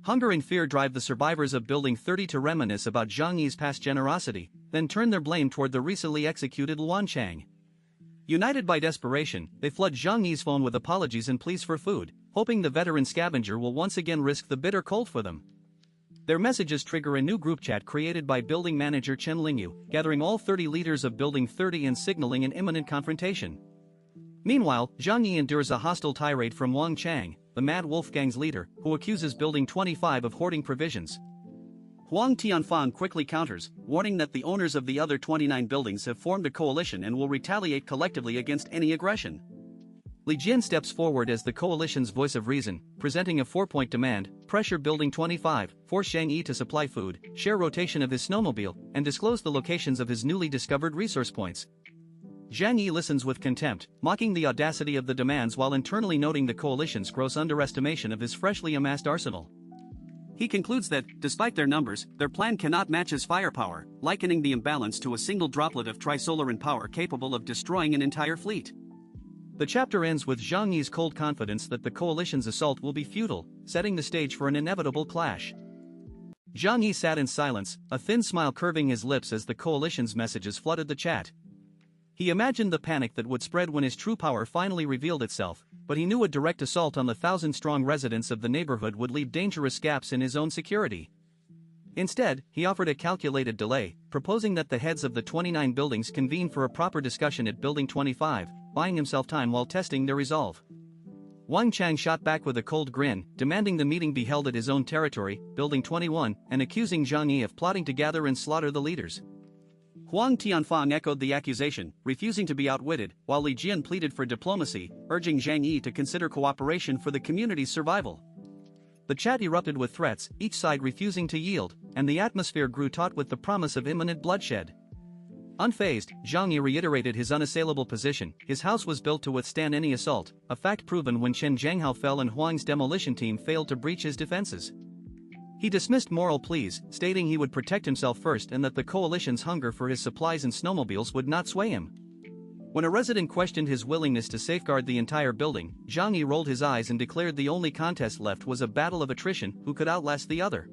Hunger and fear drive the survivors of Building 30 to reminisce about Zhang Yi's past generosity, then turn their blame toward the recently executed Luan Chang. United by desperation, they flood Zhang Yi's phone with apologies and pleas for food, hoping the veteran scavenger will once again risk the bitter cold for them. Their messages trigger a new group chat created by building manager Chen Lingyu, gathering all 30 leaders of Building 30 and signaling an imminent confrontation. Meanwhile, Zhang Yi endures a hostile tirade from Wang Chang, the Mad Wolf Gang's leader, who accuses Building 25 of hoarding provisions. Huang Tianfang quickly counters, warning that the owners of the other 29 buildings have formed a coalition and will retaliate collectively against any aggression. Li Jian steps forward as the coalition's voice of reason, presenting a 4-point demand: pressure Building 25, force Zhang Yi to supply food, share rotation of his snowmobile, and disclose the locations of his newly discovered resource points. Zhang Yi listens with contempt, mocking the audacity of the demands while internally noting the coalition's gross underestimation of his freshly amassed arsenal. He concludes that, despite their numbers, their plan cannot match his firepower, likening the imbalance to a single droplet of trisolaran power capable of destroying an entire fleet. The chapter ends with Zhang Yi's cold confidence that the coalition's assault will be futile, setting the stage for an inevitable clash. Zhang Yi sat in silence, a thin smile curving his lips as the coalition's messages flooded the chat. He imagined the panic that would spread when his true power finally revealed itself, but he knew a direct assault on the 1,000-strong residents of the neighborhood would leave dangerous gaps in his own security. Instead, he offered a calculated delay, proposing that the heads of the 29 buildings convene for a proper discussion at Building 25, buying himself time while testing their resolve. Wang Chang shot back with a cold grin, demanding the meeting be held at his own territory, Building 21, and accusing Zhang Yi of plotting to gather and slaughter the leaders. Huang Tianfang echoed the accusation, refusing to be outwitted, while Li Jian pleaded for diplomacy, urging Zhang Yi to consider cooperation for the community's survival. The chat erupted with threats, each side refusing to yield, and the atmosphere grew taut with the promise of imminent bloodshed. Unfazed, Zhang Yi reiterated his unassailable position. His house was built to withstand any assault, a fact proven when Chen Zhanghao fell and Huang's demolition team failed to breach his defenses. He dismissed moral pleas, stating he would protect himself first and that the coalition's hunger for his supplies and snowmobiles would not sway him. When a resident questioned his willingness to safeguard the entire building, Zhang Yi rolled his eyes and declared the only contest left was a battle of attrition, who could outlast the other.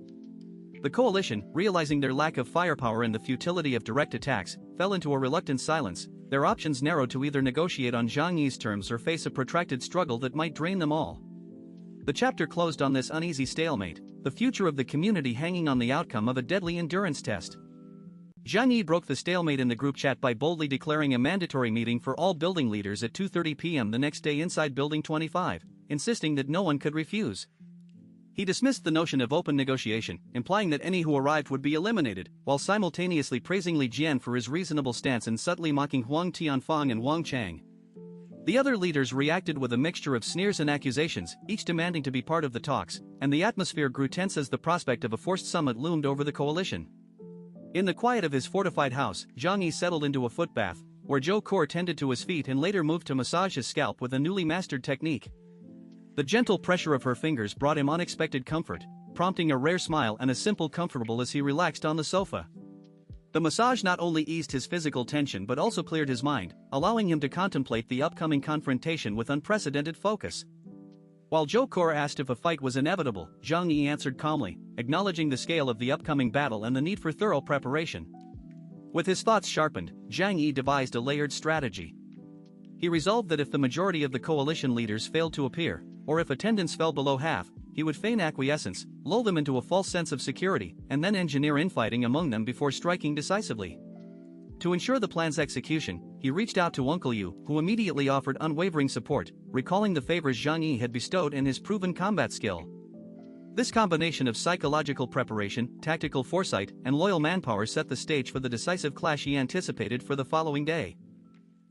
The coalition, realizing their lack of firepower and the futility of direct attacks, fell into a reluctant silence, their options narrowed to either negotiate on Zhang Yi's terms or face a protracted struggle that might drain them all. The chapter closed on this uneasy stalemate, the future of the community hanging on the outcome of a deadly endurance test. Zhang Yi broke the stalemate in the group chat by boldly declaring a mandatory meeting for all building leaders at 2:30 p.m. the next day inside Building 25, insisting that no one could refuse. He dismissed the notion of open negotiation, implying that any who arrived would be eliminated, while simultaneously praising Li Jian for his reasonable stance and subtly mocking Huang Tianfang and Wang Chang. The other leaders reacted with a mixture of sneers and accusations, each demanding to be part of the talks, and the atmosphere grew tense as the prospect of a forced summit loomed over the coalition. In the quiet of his fortified house, Zhang Yi settled into a foot bath, where Zhou Kor tended to his feet and later moved to massage his scalp with a newly mastered technique. The gentle pressure of her fingers brought him unexpected comfort, prompting a rare smile and a simple comfortable as he relaxed on the sofa. The massage not only eased his physical tension but also cleared his mind, allowing him to contemplate the upcoming confrontation with unprecedented focus. While Zhou Kor asked if a fight was inevitable, Zhang Yi answered calmly, acknowledging the scale of the upcoming battle and the need for thorough preparation. With his thoughts sharpened, Zhang Yi devised a layered strategy. He resolved that if the majority of the coalition leaders failed to appear, or if attendance fell below half, he would feign acquiescence, lull them into a false sense of security, and then engineer infighting among them before striking decisively. To ensure the plan's execution, he reached out to Uncle Yu, who immediately offered unwavering support, recalling the favors Zhang Yi had bestowed in his proven combat skill. This combination of psychological preparation, tactical foresight, and loyal manpower set the stage for the decisive clash he anticipated for the following day.